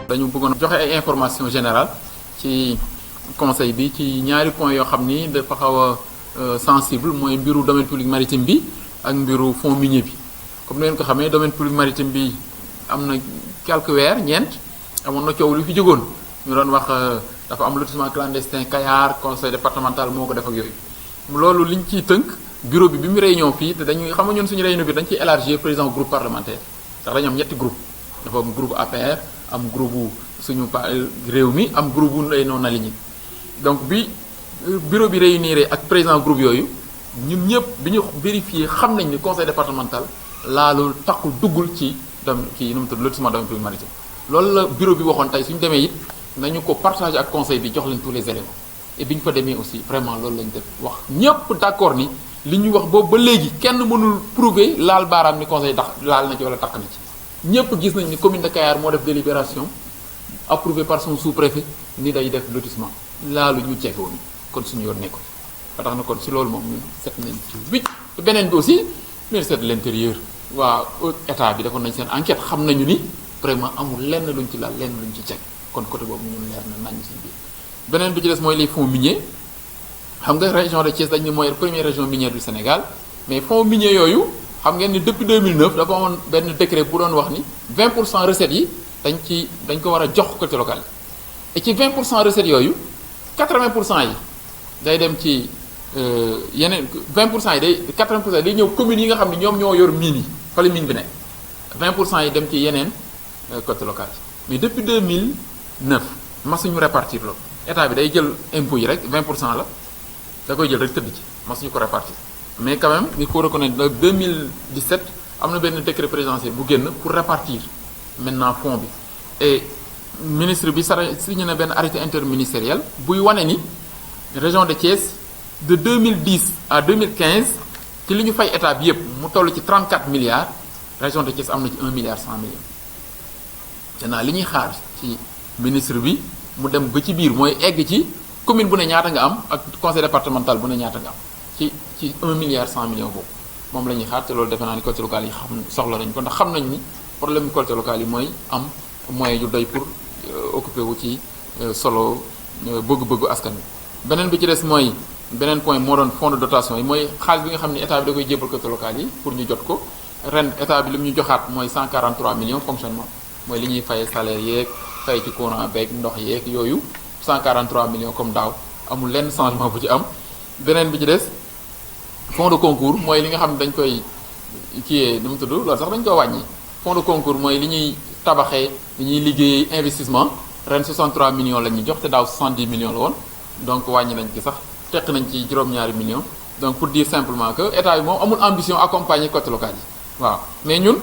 dañu bëggoon joxe ay information générale ci conseil bi ci ñaari point yoo xam ni dafa xaw a sensible mooy mbiru domaine public maritime bi ak mbiru fonds minier bi comme ni ngeen ko xamee domaine public maritime bi am na quelques weer ñeent amoon na coow lu fi jógoon ñu doon wax dafa am lotissement clandestin Kayar conseil départemental moo ko def ak yooyu loolu liñ ciy tënk bureau bi mu réunion fii te dañuy xam nga ñun suñu réunion bi dañ ciy élargir président groupe parlementaire ndax dañu am ñetti groupe dafa am groupe APR am groupe suñu réew mi am groupe bu ay non aligné donc bi bureau bi réunir ak président groupe yooyu ñun ñëpp bi ñu vérifier xam nañ ni conseil départemental laalu takkul duggul ci dem kii nu mu tudd lotissement domaine public maritime loolu la bureau bi waxoon tey suñu demee it nañu ko partager ak conseil bi jox leen tous les éléments et bi ñu fa demee aussi vraiment loolu lañ def wax ñëpp d'accord ni li ñu wax boobu ba léegi kenn mënul prouver laal baaraam ni conseil laal na ci wala takk na ci ñëpp gis nañ ni commune de Kayar moo def délibération approuvé par son sous-préfet ni day def lotissement laalu ñu ceewoon kon suñu yoon nekko ba tax na kon si loolu moom ñun set nañ ci wicc beneen bi aussi ministère de l'intérieur waa état bi defoon nañ seen enquête xam nañu ni vraiment amul lenn luñ ci laal lenn luñ ci ceeg kon côté boobu ñun leer na nañ si biir beneen bi ci des mooy les fonds miniers xam nga région de Thiès dañ ne mooy première région minière du Sénégal mais fonds miniers yooyu xam ngeen ni depuis 2009 dafa amoon benn décret bu doon wax ni 20% recettes yi dañ ko war a jox collectivités locales yi et ci 20% recettes yooyu 80% yi day dem ci yeneen 20% yi day 80% yi day ñëw communes yi nga xam ne ñoom ñoo yor mine yi fa la mine bi nekk 20% yi dem ci yeneen collectivités locales yi mais depuis 2009 masuñu répartir loolu état bi day jël impôts yi rek 20% la da koy jël rek tëdd ci masuñu ko répartir mais quand même il faut reconnaître que 2017 am na benn décret présidentiel bu génn pour répartir maintenant fonds bi et ministre bi signé na benn arrêté interministériel buy wane ni région de Thiès de 2010 à 2015 ci li ñu fay état bi yëpp mu toll ci 34 milliards région de Thiès am na ci 1 milliard 100 millions maintenant li ñuy xaar ci ministre bi mu dem ba ci biir mooy egg ci commune bu ne ñaata nga am ak conseil départemental bu ne ñaata nga am ci 1 milliard 100 millions boobu moom la ñuy xaar te loolu defe naa ni collectivités locales yi xam soxla nañu ko ndax xam nañ ni problème collectivités locales yi mooy am moyen yu doy pour occuper wu ci solo bëgg-bëggu askan wi. beneen bi ci des mooy beneen point moo doon fonds de dotation yi mooy xaalis bi nga xam ne état bi da koy jébal collectivités locales yi pour ñu jot ko ren état bi li mu ñu joxaat mooy 143 millions fonctionnement mooy li ñuy fayee salaire yeeg fay ci courant beeg ndox yeeg yooyu 143 millions comme daaw amul lenn changement bu ci am. beneen bi ci des fonds de concours mooy li nga xam ne dañ koy kiyee nu mu tudd loolu sax dañ ko wàññi fonds de concours mooy li ñuy tabaxee li ñuy liggéey investissement ren 63 millions la ñuy jox te daaw 70 millions la woon donc wàññi nañ ci sax teq nañ ci juróom-ñaari millions donc pour dire simplement que état bi moom amul ambition accompagner collectivités locales yi waaw mais ñun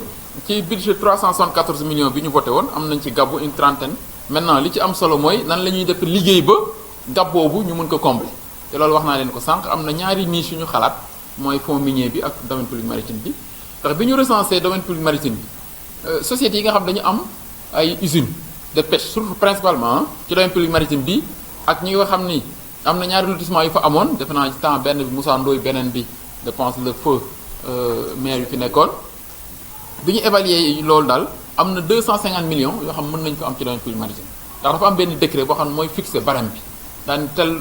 ci budget 374 millions bi ñu voté woon am nañ ci gàbbu une trentaine maintenant li ci am solo mooy nan la ñuy def liggéey ba gàbb boobu ñu mën ko combler te loolu wax naa leen ko sànq am na ñaari niche yu ñu xalaat mooy fonds minier bi ak domaine public maritime bi ndax bi ñu recensé domaine public maritime bi sociétés yi nga xam dañu am ay usines de pêche surtout principalement ci domaine public maritime bi ak ñi nga xam ni am na ñaari lotissement yu fa amoon defe naa ci temps benn bi Moussa Ndoye beneen bi je pense le feu maire yu fi nekkoon bi ñu évaluer loolu daal am na 250 millions yoo xam mën nañu ko am ci domaine public maritime ndax dafa am benn décret boo xam ne mooy fixé barème bi daan tel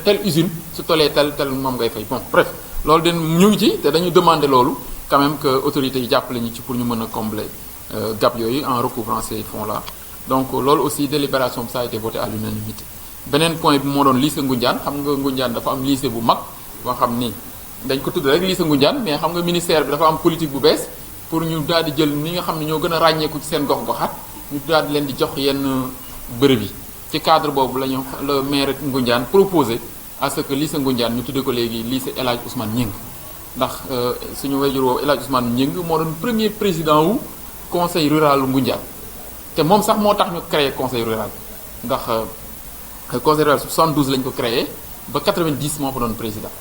telle usine su tollee tel moom ngay fay bon bref loolu den ñu ngi ci te dañu demander loolu quand même que autorités yi jàppale ñu ci pour ñu mën a combler gap yooyu en recouvrant ces fonds là donc loolu aussi délibération bi ça a été voté à l'unanimité beneen point bi moo doon lycée Ngoundiane xam nga Ngoundiane dafa am lycée bu mag boo xam ni dañ ko tudd rek lycée Ngoundiane mais xam nga ministère bi dafa am politique bu bees pour ñu daal di jël ñi nga xam ne ñoo gën a ràññeeku ci seen gox-goxaat ñu daal di leen di jox yenn bërëb yi ci cadre boobu la ñu le maire Ngoundiane proposé à ce que lycée Ngoundiane ñu tuddee ko léegi lycée El Hadj Ousmane Gningue ndax suñu wayjur woowu El Hadj Ousmane Gningue moo doon premier président wu conseil rural Ngoundiane te moom sax moo tax ñu créé conseil rural ndax conseil rural 72 lañ ko créé ba 90 moo fa doon président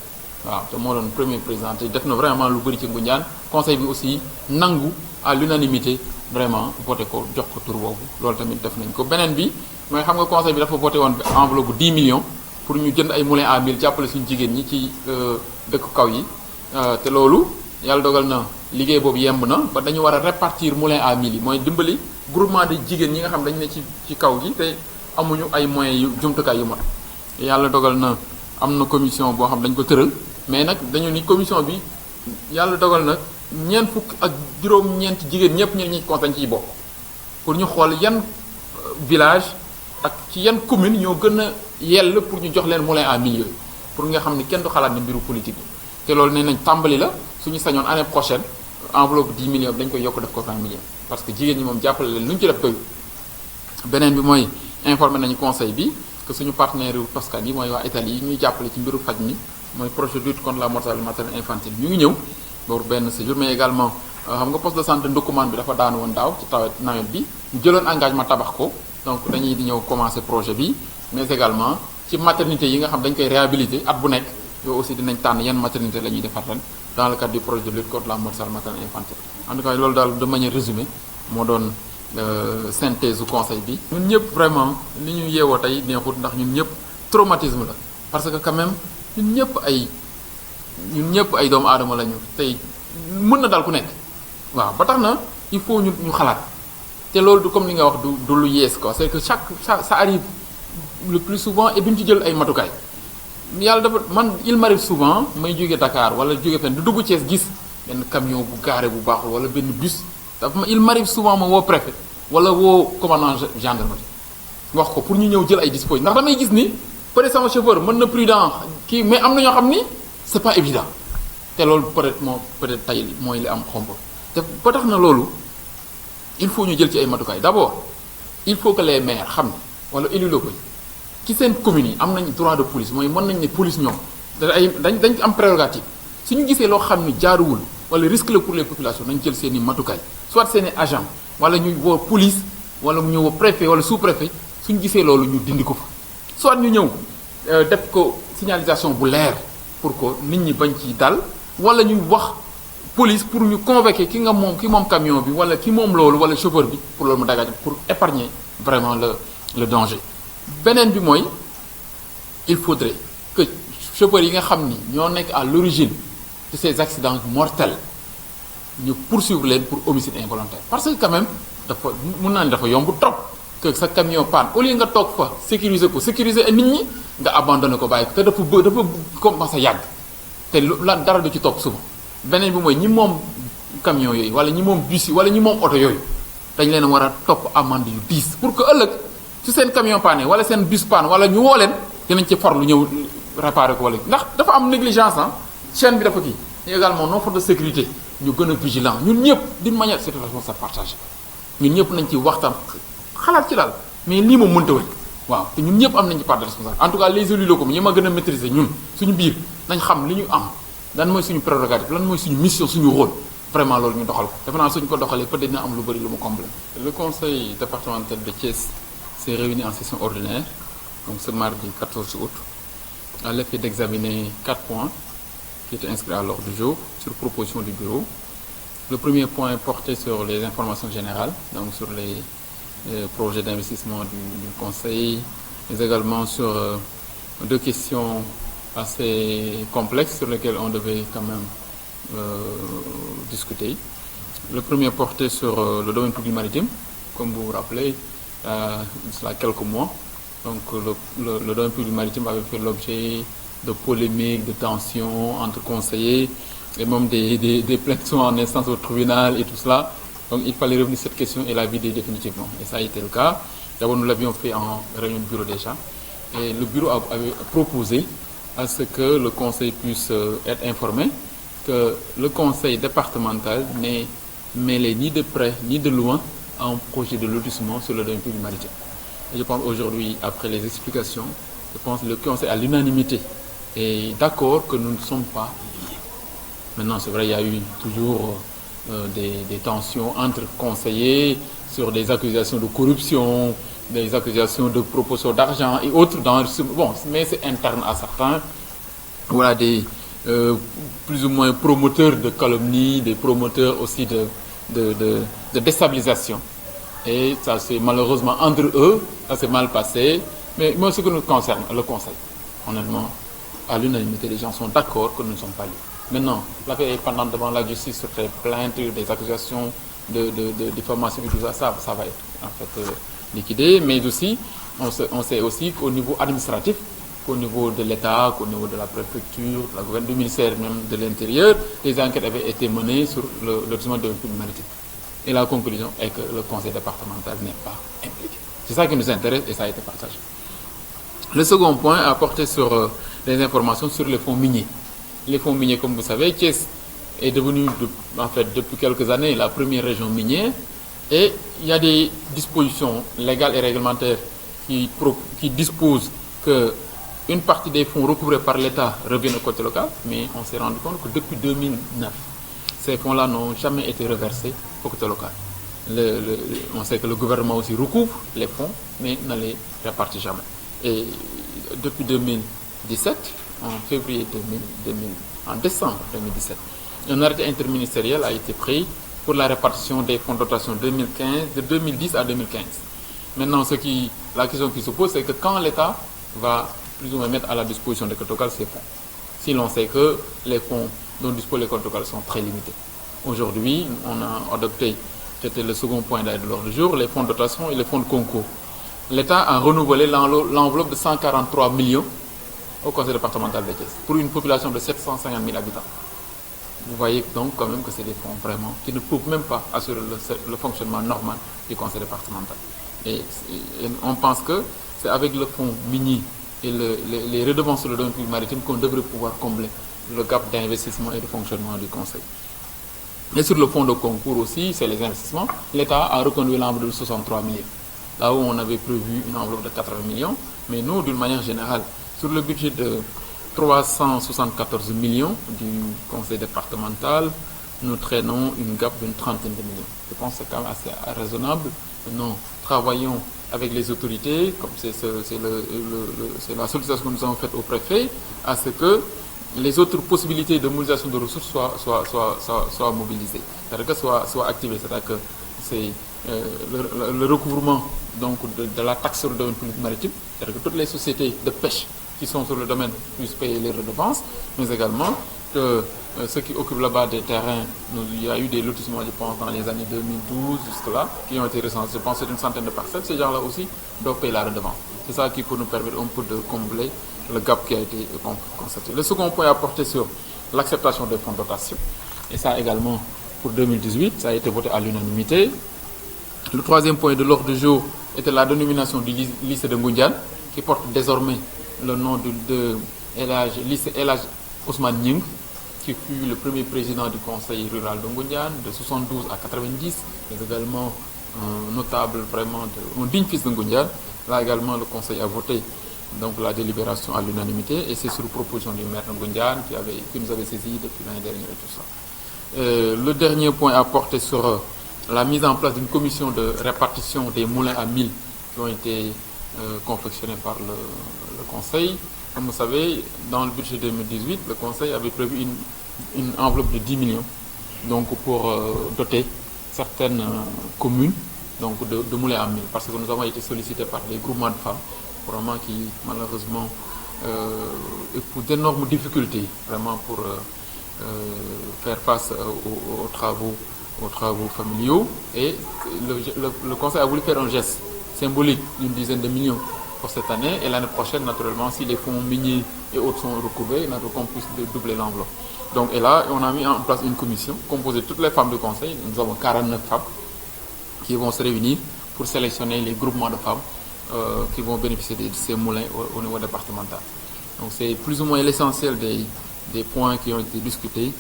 waaw te moo doon premier président te def na vraiment lu bëri ci Ngoundiane conseil bi aussi nangu à l'unanimité vraiment voté ko jox ko tur boobu loolu tamit def nañ ko beneen bi mooy xam nga conseil bi dafa voté woon enveloppe bu 10 millions pour ñu jënd ay moulins à mil jàppale suñu jigéen ñi ci dëkk kaw yi te loolu yàlla dogal na liggéey boobu yemb na ba dañu war a répartir moulin à mil yi mooy dimbali groupement de jigéen ñi nga xam dañu ne ci kaw gi te amuñu ay moyens yu jumtukaay yu mot yàlla dogal na am na commission boo xam dañ ko tëral mais nag dañu ni commission bi yàlla dogal na ñeent fukk ak juróom-ñeent jigéen ñëpp ñi kontaan ci bokk pour ñu xool yan village ak ci yan commune ñoo gën a yell pour ñu jox leen moulin à mil yooyu pour nga xam ni kenn du xalaat ne mbiru politique bi te loolu nee nañ tàmbali la suñu sañoon année prochaine enveloppe 10 millions dañ koy yokk def ko 20 millions parce que jigéen ñi moom jàppale leen lu ñu ci def doyul beneen bi mooy informé nañu conseil bi que suñu partenaire yu Toscane yi mooy waa Italie yi ñuy jàppale ci mbiru faj mi mooy projet de lutte contre la mortalité maternelle infantile ñu ngi ñëw pour benn séjour mais également xam nga poste de santé Ndoukoumane bi dafa daanu woon daaw ci nawet bi ñu jëloon engagement tabax ko donc dañuy di ñëw commencer projet bi mais également ci maternité yi nga xam dañ koy réhabiliter at bu nekk yooyu aussi dinañ tànn yan maternité la ñuy defar ren dans le cadre du projet de lutte contre la mortalité maternelle infantile en tout cas loolu daal de manière résumée moo doon synthèse du conseil bi. ñun ñëpp vraiment li ñu yeewoo tey neexut ndax ñun ñëpp traumatisme la parce que quand même ñun ñëpp ay doomu aadama lañu tey mën na dal ku nekk waaw ba tax na il faut ñu xalaat te loolu du comme li nga wax du lu yees quoi c'est que ça arrive le plus souvent et duñ ci jël ay matukaay yàlla dafa man il m'arrive souvent may jóge Dakar wala jóge fenn du dugg Thiès gis benn camion bu garé bu baaxul wala benn bus dafa il m'arrive souvent ma woo préfet wala woo commandant gendarmerie wax ko pour ñu ñëw jël ay dispositions ndax damay gis ni peut-être sama chauffeur mën na prudent kii mais am na ñoo xam ni c'est pas évident te loolu peut-être tey mooy li am xomb te ba tax na loolu il faut ñu jël ci ay matukaay d'abord il faut que les maires xam ne wala élus locaux ci seen communes yi am nañ droit de police mooy mën nañ ne police ñoom dañ am prérogative suñu gisee loo xam ni jaaruwul wala risque la pour les populations nañ jël seen i matukaay soit seen i agent wala ñu woo police wala ñu woo préfet wala sous-préfet suñu gisee loolu ñu dindi ko fa soit ñu ñëw def ko signalisation bu leer pour que nit ñi bañ ci dal wala ñu wax police pour ñu convoquer ki moom camion bi wala ki moom loolu wala chauffeur bi pour loolu mu dagaaj pour épargner vraiment le danger beneen bi mooy il faudrait que chauffeurs yi nga xam ni ñoo nekk à l'origine de ces accidents mortels ñu poursuivre leen pour homicide involontaire parce que quand même dafa mun naa ne dafa yomb trop que sa camion panne au lieu nga toog fa sécuriser nit ñi nga abandonné ko bàyyi ko te dafa commencé yàgg te la dara du ci topp souvent beneen bi mooy ñi moom camion yooyu wala ñi moom bus yi wala ñi moom oto yooyu dañ leen war a topp amende yu diis pour que ëllëg su seen camion panne wala seen bus panne wala ñu woo leen dinañ ci farlu ñëw réparer ko wala ndax dafa am négligence chaîne bi dafa kii également nos forces de sécurité ñu gën a vigilant ñun ñëpp d'une manière c'est une responsabilité partagée ñun ñëpp nañ ci waxtaan xalaat ci daal mais lii moom mënta wéy waaw te ñun ñëpp am nañ ci part de responsabilité en tout cas les élus locaux ñi ma gën a maîtriser ñun suñu biir nañ xam li ñu am lan mooy suñu prérogative lan mooy suñu mission suñu rôle vraiment loolu ñu doxal ko defe naa suñu ko doxalee peut-être dina am lu bëri lu mu combler. Le conseil départemental de Thiès s'est réuni en session ordinaire donc ce mardi 14 août à l'effet d'examiner 4 points qui étaient inscrits à l'ordre du jour sur proposition du bureau. Le premier point portait sur les informations générales, donc sur les projets d'investissement du conseil, mais également sur 2 questions assez complexes sur lesquelles on devait quand même discuter. Le premier portait sur le domaine public maritime, comme vous vous rappelez, cela quelques mois. Donc le domaine public maritime avait fait l'objet de polémiques, de tensions entre conseillers, et même des plaintes sont en instance au tribunal et tout cela. Donc il fallait revenir sur cette question et la vider définitivement. Et ça a été le cas. D'abord, nous l'avions fait en réunion de bureau déjà. Et le bureau avait proposé à ce que le conseil puisse être informé que le conseil départemental n'est mêlé ni de près ni de loin à un projet de lotissement sur le domaine public maritime. Et je pense aujourd'hui, après les explications, je pense que le conseil à l'unanimité est d'accord que nous ne sommes pas liés. Maintenant, c'est vrai, il y a eu toujours des tensions entre conseillers sur des accusations de corruption, des accusations de proposition d'argent et autres. Bon, mais c'est interne à certains. Voilà, des plus ou moins promoteurs de calomnie, des promoteurs aussi de déstabilisation. Et ça c'est malheureusement entre eux, ça s'est mal passé. Mais ce qui nous concerne, le conseil, honnêtement, à l'unanimité, les gens sont d'accord que nous ne sommes pas liés. Maintenant, l'affaire est pendante devant la justice sur des plaintes, des accusations de diffamation et tout ça, ça va être en fait liquidé. Mais aussi, on sait aussi qu'au niveau administratif, qu'au niveau de l'État, qu'au niveau de la préfecture, de la gouvernement, du ministère même de l'Intérieur, des enquêtes avaient été menées sur le lotissement de l'Olympique maritime. Et la conclusion est que le conseil départemental n'est pas impliqué. C'est ça qui nous intéresse et ça a été partagé. Le second point a porté sur les informations sur les fonds miniers. Les fonds miniers, comme vous savez, Thiès est devenu, en fait, depuis quelques années, la première région minière. Et il y a des dispositions légales et réglementaires qui disposent qu'une partie des fonds recouvrés par l'État reviennent au côté local. Mais on s'est rendu compte que depuis 2009, ces fonds-là n'ont jamais été reversés au côté local. On sait que le gouvernement aussi recouvre les fonds, mais ne les répartit jamais. Et depuis 2017, en décembre 2017, un arrêté interministériel a été pris pour la répartition des fonds de dotation de 2010 à 2015. Maintenant, la question qui se pose, c'est que quand l'État va plus ou moins mettre à la disposition des côtes locales ces fonds, si l'on sait que les fonds dont disposent les côtes locales sont très limités. Aujourd'hui, on a adopté, c'était le second point de l'ordre du jour, les fonds de dotation et les fonds de concours. L'État a renouvelé l'enveloppe de 143 millions au conseil départemental de Thiès pour une population de 750 000 habitants. Vous voyez donc quand même que c'est des fonds vraiment qui ne peuvent même pas assurer le fonctionnement normal du conseil départemental. Et on pense que c'est avec le fonds minier et les redevances sur le domaine public maritime qu'on devrait pouvoir combler le gap d'investissement et de fonctionnement du conseil. Et sur le fonds de concours aussi, c'est les investissements. L'État a reconduit l'enveloppe de 63 millions. Là où on avait prévu une enveloppe de 80 millions, mais nous, d'une manière générale, sur le budget de 374 millions du conseil départemental, nous traînons une gap d'une trentaine de millions. Je pense que c'est quand même assez raisonnable. Nous travaillons avec les autorités, comme c'est la sollicitation que nous avons faite au préfet, à ce que les autres possibilités de mobilisation de ressources soient mobilisées, c'est-à-dire que soient activées, c'est-à-dire que c'est le recouvrement donc de la taxe sur le domaine public maritime, c'est-à-dire que toutes les sociétés de pêche qui sont sur le domaine puissent payer les redevances, mais également que ceux qui occupent là-bas des terrains, il y a eu des lotissements, je pense, dans les années 2012 jusque-là, qui ont été recensés, je pense, c'est une centaine de parcelles, ces gens-là aussi doivent payer la redevance. C'est ça qui peut nous permettre un peu de combler le gap qui a été constaté. Le second point a porté sur l'acceptation des fonds de dotation, et ça également pour 2018, ça a été voté à l'unanimité. Le troisième point de l'ordre du jour était la dénomination du lycée de Ngoundiane, qui porte désormais le nom de lycée El Hadj Ousmane Gningue, qui fut le premier président du conseil rural de Ngoundiane, de 72 à 90, mais également un notable, vraiment, un digne fils de Ngoundiane. Là également, le conseil a voté donc la délibération à l'unanimité, et c'est sur proposition du maire de Ngoundiane qui nous avait saisi depuis l'année dernière et tout ça. Le dernier point a porté sur la mise en place d'une commission de répartition des moulins à mil qui ont été confectionnés par le conseil. Comme vous savez, dans le budget 2018, le conseil avait prévu une enveloppe de 10 millions donc pour doter certaines communes donc de moulins à mil, parce que nous avons été sollicités par des groupements de femmes vraiment qui malheureusement éprouvent d'énormes difficultés vraiment pour faire face aux travaux familiaux, et le conseil a voulu faire un geste symbolique d'une dizaine de millions pour cette année, et l'année prochaine, naturellement, si les fonds miniers et autres sont recouvrés, on puisse doubler l'enveloppe. Donc, et là, on a mis en place une commission composée de toutes les femmes du conseil. Nous avons 49 femmes qui vont se réunir pour sélectionner les groupements de femmes qui vont bénéficier de ces moulins au niveau départemental. Donc, c'est plus ou moins l'essentiel des points qui ont été discutés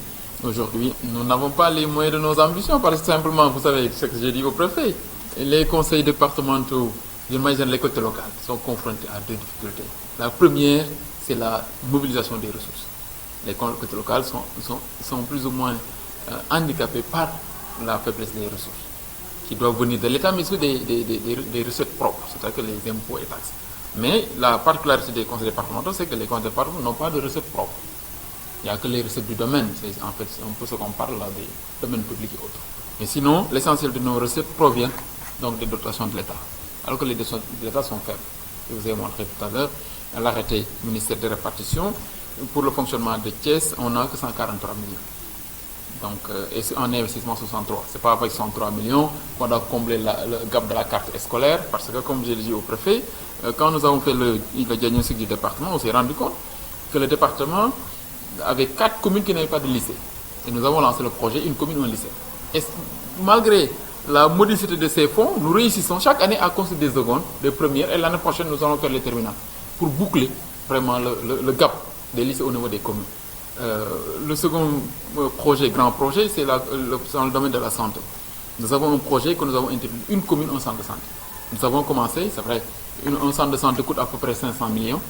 aujourd'hui. Nous n'avons pas les moyens de nos ambitions, parce que simplement, vous savez ce que j'ai dit au préfet, les conseils départementaux, d'une manière, les côtés locales sont confrontés à deux difficultés. La première, c'est la mobilisation des ressources. Les côtés locales sont plus ou moins handicapés par la faiblesse des ressources, qui doivent venir de l'État, mais aussi des recettes propres, c'est-à-dire que les impôts et taxes. Mais la particularité des conseils départementaux, c'est que les conseils départementaux n'ont pas de recettes propres. Il n'y a que les recettes du domaine, c'est en fait un peu ce qu'on parle là, des domaines publics et autres. Mais sinon, l'essentiel de nos recettes provient donc des dotations de l'État, alors que les dotations de l'État sont faibles. Je vous ai montré tout à l'heure l'arrêté ministère de répartition pour le fonctionnement de Thiès, on n'a que 143 millions. Donc, et en investissement 63. Ce n'est pas avec 103 millions qu'on doit combler le gap de la carte scolaire, parce que, comme je l'ai dit au préfet, quand nous avons fait le diagnostic du département, on s'est rendu compte que le département avait 4 communes qui n'avaient pas de lycée. Et nous avons lancé le projet, une commune, un lycée. Et malgré la modicité de ces fonds, nous réussissons chaque année à construire des secondes, des premières, et l'année prochaine, nous allons faire les terminales pour boucler vraiment le gap des lycées au niveau des communes. Le second projet, grand projet, c'est dans le domaine de la santé. Nous avons un projet que nous avons introduit, une commune, un centre de santé. Nous avons commencé, c'est vrai, un centre de santé coûte à peu près 500 millions.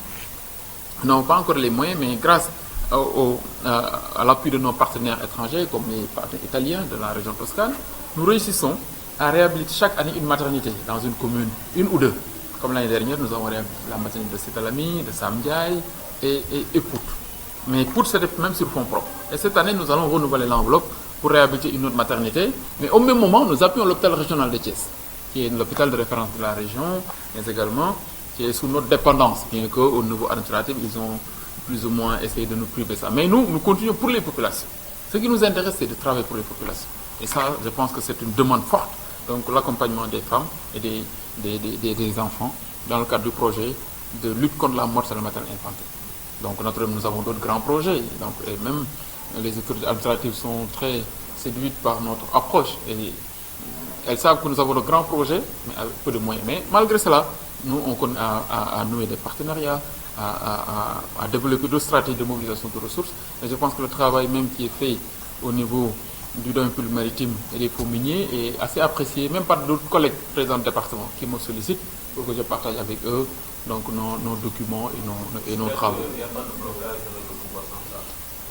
Nous n'avons pas encore les moyens, mais grâce à l'appui de nos partenaires étrangers, comme les partenaires italiens de la région Toscane, nous réussissons à réhabiliter chaque année une maternité dans une commune, une ou deux. Comme l'année dernière, nous avons réhabilité la maternité de Sétalami, de Samdiaï et Pout. Mais Pout, c'était même sur fonds propres. Et cette année, nous allons renouveler l'enveloppe pour réhabiliter une autre maternité. Mais au même moment, nous appuyons l'hôpital régional de Thiès, qui est l'hôpital de référence de la région, mais également qui est sous notre dépendance, bien qu'au niveau administratif, ils ont plus ou moins essayé de nous priver ça. Mais nous continuons pour les populations. Ce qui nous intéresse, c'est de travailler pour les populations. Et ça, je pense que c'est une demande forte. Donc l'accompagnement des femmes et des enfants dans le cadre du projet de lutte contre la mortalité maternelle infantile. Donc nous avons d'autres grands projets. Donc, et même les autorités administratives sont très séduites par notre approche. Et elles savent que nous avons de grands projets, mais avec peu de moyens. Mais malgré cela, nous, on connaît à nouer des partenariats, à développer d'autres stratégies de mobilisation de ressources. Et je pense que le travail même qui est fait au niveau du domaine public maritime et des fonds miniers est assez apprécié, même par d'autres collègues présents au département qui me sollicitent pour que je partage avec eux donc nos documents et nos travaux. Il n'y a pas de blocage avec le pouvoir central.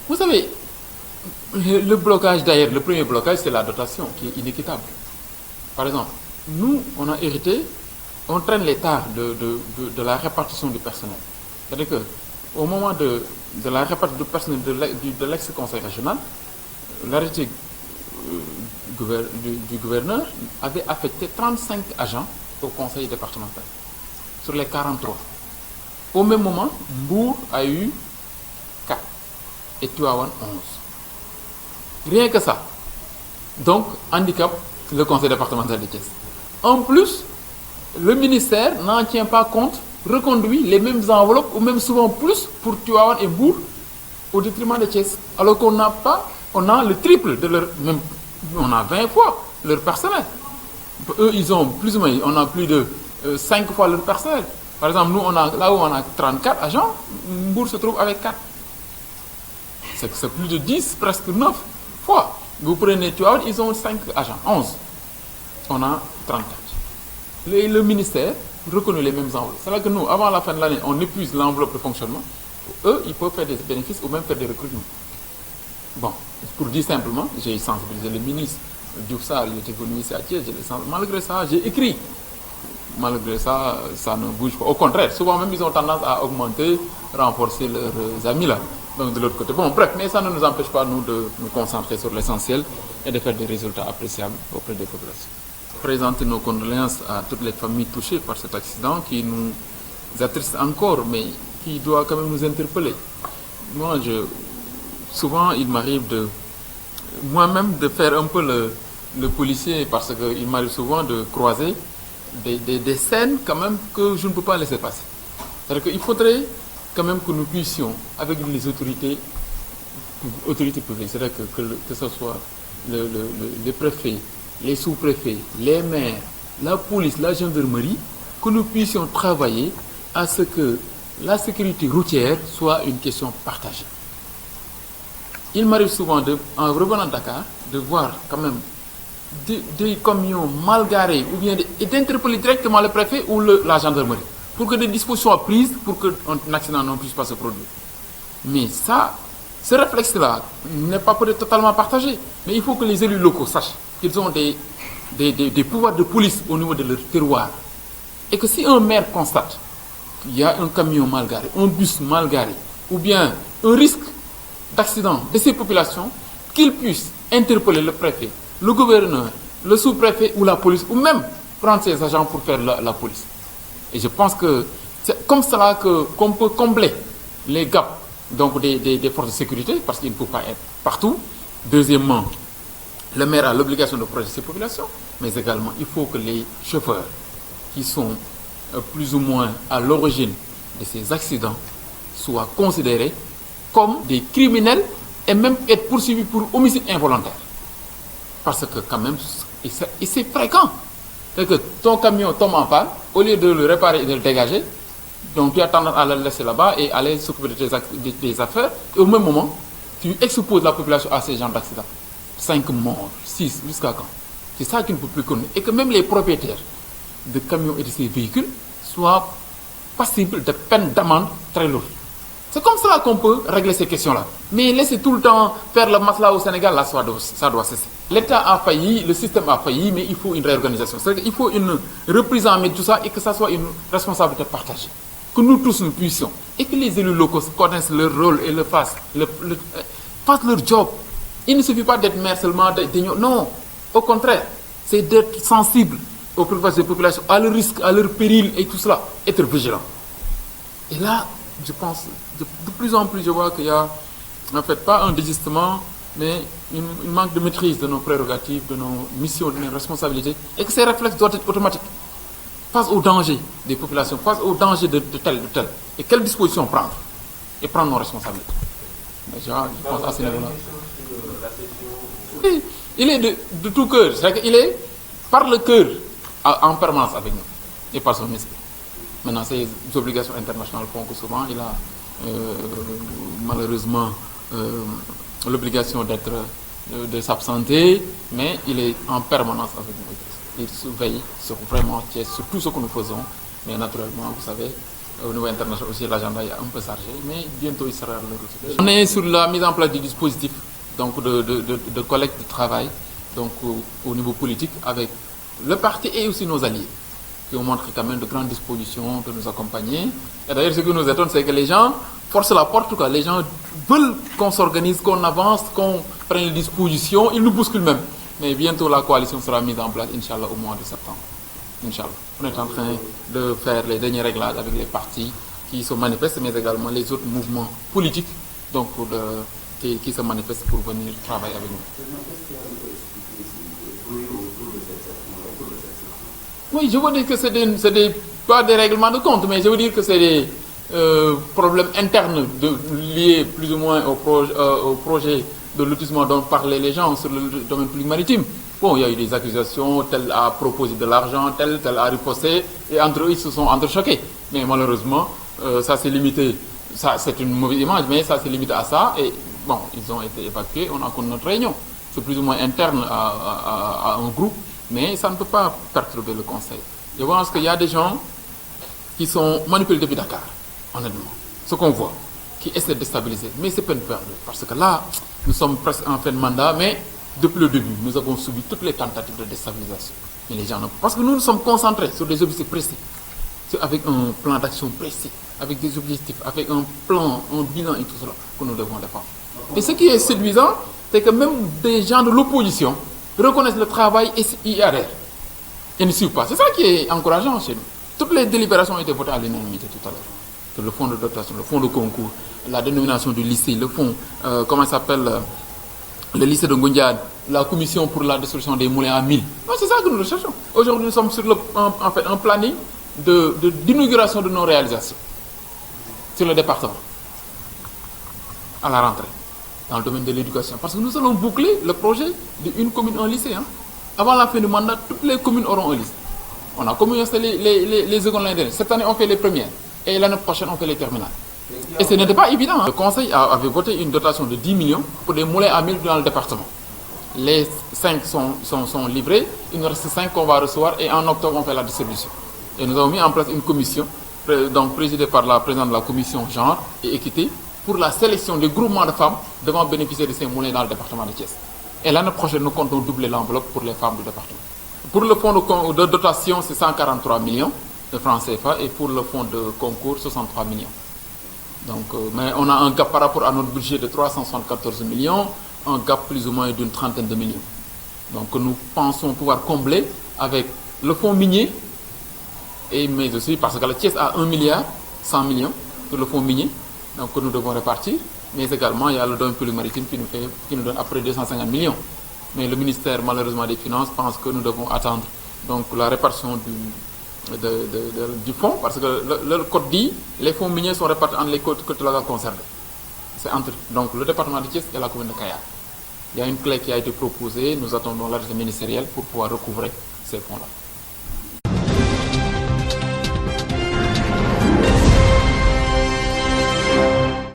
Vous savez, le blocage d'ailleurs, le premier blocage, c'est la dotation qui est inéquitable. Par exemple, nous, on a hérité, on traîne l'état de la répartition du personnel. C'est-à-dire qu'au moment de la répartition du personnel de l'ex-conseil régional, l'arrêté du gouverneur avait affecté 35 agents au conseil départemental sur les 43. Au même moment, Mbour a eu 4 et Tivaouane 11. Rien que ça. Donc, handicap le conseil départemental de Thiès. En plus, le ministère n'en tient pas compte, reconduit les mêmes enveloppes, ou même souvent plus, pour Tivaouane et Mbour, au détriment de Thiès. Alors qu'on n'a pas, on a le triple de leur, même, on a 20 fois leur personnel. Eux, ils ont plus ou moins, on a plus de 5 fois leur personnel. Par exemple, nous, là où on a 34 agents, Mbour se trouve avec 4. C'est plus de 10, presque 9 fois. Vous prenez Tivaouane, ils ont 5 agents, 11. On a 34. Le ministère reconnaît les mêmes enveloppes. C'est là que nous, avant la fin de l'année, on épuise l'enveloppe de fonctionnement. Eux, ils peuvent faire des bénéfices ou même faire des recrutements. Bon, pour dire simplement, j'ai sensibilisé le ministre Diouf Sarr, il était venu ici à Thiès, malgré ça, j'ai écrit. Malgré ça, ça ne bouge pas. Au contraire, souvent même, ils ont tendance à augmenter, renforcer leurs amis là. Donc de l'autre côté. Bon, bref, mais ça ne nous empêche pas, nous, de nous concentrer sur l'essentiel et de faire des résultats appréciables auprès des populations. Présenter nos condoléances à toutes les familles touchées par cet accident qui nous attriste encore, mais qui doit quand même nous interpeller. Moi, souvent, il m'arrive moi-même de faire un peu le policier parce qu'il m'arrive souvent de croiser des scènes quand même que je ne peux pas laisser passer. C'est-à-dire qu'il faudrait quand même que nous puissions, avec les autorités publiques, c'est-à-dire que ce soit les préfets, les sous-préfets, les maires, la police, la gendarmerie, que nous puissions travailler à ce que la sécurité routière soit une question partagée. Il m'arrive souvent, en revenant de Dakar, de voir quand même des camions mal garés ou bien d'interpeller directement le préfet ou la gendarmerie pour que des dispositions soient prises pour qu'un accident ne puisse pas se produire. Mais ça, ce réflexe-là n'est pas peut-être totalement partagé. Mais il faut que les élus locaux sachent qu'ils ont des pouvoirs de police au niveau de leur terroir. Et que si un maire constate qu'il y a un camion mal garé, un bus mal garé, ou bien un risque d'accident de ces populations, qu'il puisse interpeller le préfet, le gouverneur, le sous-préfet ou la police, ou même prendre ses agents pour faire la police. Et je pense que c'est comme cela qu'on peut combler les gaps donc des forces de sécurité, parce qu'il ne faut pas être partout. Deuxièmement, le maire a l'obligation de protéger ses populations, mais également, il faut que les chauffeurs qui sont plus ou moins à l'origine de ces accidents soient considérés comme des criminels et même être poursuivis pour homicide involontaire. Parce que quand même, et c'est fréquent. C'est que ton camion tombe en panne, au lieu de le réparer et de le dégager, donc tu as tendance à le laisser là-bas et aller s'occuper de tes affaires. Et au même moment, tu exposes la population à ces genres d'accidents. 5 morts, 6, jusqu'à quand? C'est ça qui ne peut plus connaître. Et que même les propriétaires de camions et de ces véhicules soient passibles de peines d'amende très lourdes. C'est comme cela qu'on peut régler ces questions-là. Mais laisser tout le temps faire le masla au Sénégal, là, ça doit cesser. L'État a failli, le système a failli, mais il faut une réorganisation. C'est-à-dire qu'il faut une reprise en main de tout ça et que ça soit une responsabilité partagée. Que nous tous nous puissions. Et que les élus locaux connaissent leur rôle et le fassent leur job. Il ne suffit pas d'être maire seulement, non. Au contraire, c'est d'être sensible aux préoccupations des populations, à leur risque, à leur péril et tout cela. Être vigilant. Et là, je pense, de plus en plus, je vois qu'il y a, en fait, pas un désistement, mais une manque de maîtrise de nos prérogatives, de nos missions, de nos responsabilités, et que ces réflexes doivent être automatiques. Face au danger des populations, face au danger de tel, de tel. Et quelles dispositions prendre? Et prendre nos responsabilités. Déjà, je pense à ce niveau-là. Oui, il est de tout cœur. C'est-à-dire qu'il est par le cœur en permanence avec nous, et par son esprit. Maintenant, ces obligations internationales font que souvent, il a malheureusement l'obligation de s'absenter, mais il est en permanence avec nous. Il surveille sur tout ce que nous faisons, mais naturellement, vous savez, au niveau international aussi, l'agenda est un peu chargé, mais bientôt il sera le retour. On est sur la mise en place du dispositif donc de collecte de travail donc, au niveau politique avec le parti et aussi nos alliés, qui ont montré quand même de grandes dispositions de nous accompagner. Et d'ailleurs, ce qui nous étonne, c'est que les gens forcent la porte, quoi. Les gens veulent qu'on s'organise, qu'on avance, qu'on prenne les dispositions, ils nous bousculent même. Mais bientôt, la coalition sera mise en place, Inch'Allah, au mois de septembre. Inch'Allah. On est en train de faire les derniers réglages avec les partis qui se manifestent, mais également les autres mouvements politiques donc, qui se manifestent pour venir travailler avec nous. Oui, je veux dire que c'est pas des règlements de compte, mais je veux dire que c'est des problèmes internes liés plus ou moins au projet de lotissement dont parlaient les gens sur le domaine public maritime. Bon, il y a eu des accusations, tel a proposé de l'argent, tel a riposté, et entre eux, ils se sont entrechoqués. Mais malheureusement, ça s'est limité, ça c'est une mauvaise image, mais ça s'est limité à ça, et bon, ils ont été évacués, on a connu notre réunion. C'est plus ou moins interne à un groupe, mais ça ne peut pas perturber le conseil. Je pense qu'il y a des gens qui sont manipulés depuis Dakar, honnêtement. Ce qu'on voit, qui essaient de déstabiliser. Mais c'est peine perdue, parce que là, nous sommes presque en fin de mandat, mais depuis le début, nous avons subi toutes les tentatives de déstabilisation. Mais les gens non. Parce que nous nous sommes concentrés sur des objectifs précis, avec un plan d'action précis, avec des objectifs, avec un plan, un bilan et tout cela que nous devons défendre. Et ce qui est séduisant, c'est que même des gens de l'opposition reconnaissent le travail et y adhèrent. Et ne suivent pas. C'est ça qui est encourageant chez nous. Toutes les délibérations ont été votées à l'unanimité tout à l'heure. C'est le fonds de dotation, le fonds de concours, la dénomination du lycée, le fonds, comment ça s'appelle, le lycée de Ngoundiane, la commission pour la destruction des moulins à 1000. C'est ça que nous recherchons. Aujourd'hui, nous sommes sur en fait, un planning d'inauguration de nos réalisations sur le département, à la rentrée, dans le domaine de l'éducation. Parce que nous allons boucler le projet d'une commune, un lycée. Avant la fin du mandat, toutes les communes auront un lycée. On a commencé les secondes l'année dernière. Cette année, on fait les premières. Et l'année prochaine, on fait les terminales. Et ce n'était pas évident. Le conseil avait voté une dotation de 10 millions pour des moulins à 1000 dans le département. Les 5 sont livrés. Il nous reste 5 qu'on va recevoir. Et en octobre, on fait la distribution. Et nous avons mis en place une commission, donc présidée par la présidente de la commission genre et équité, pour la sélection des groupements de femmes devant bénéficier de ces moulins dans le département de Thiès. Et l'année prochaine, nous comptons doubler l'enveloppe pour les femmes du département. Pour le fonds de dotation, c'est 143 millions de francs CFA et pour le fonds de concours, 63 millions. Donc, mais on a un gap par rapport à notre budget de 374 millions, un gap plus ou moins d'une trentaine de millions. Donc nous pensons pouvoir combler avec le fonds minier, mais aussi parce que la Thiès a 1 milliard 100 millions sur le fonds minier, donc que nous devons répartir, mais également il y a le domaine public maritime qui nous donne après 250 millions. Mais le ministère malheureusement des Finances pense que nous devons attendre donc la répartition du fonds, parce que le code dit les fonds miniers sont répartis entre les côtes locales concernées. C'est entre donc le département de Thiès et la commune de Kayar. Il y a une clé qui a été proposée, nous attendons l'arrêté ministériel pour pouvoir recouvrer ces fonds-là.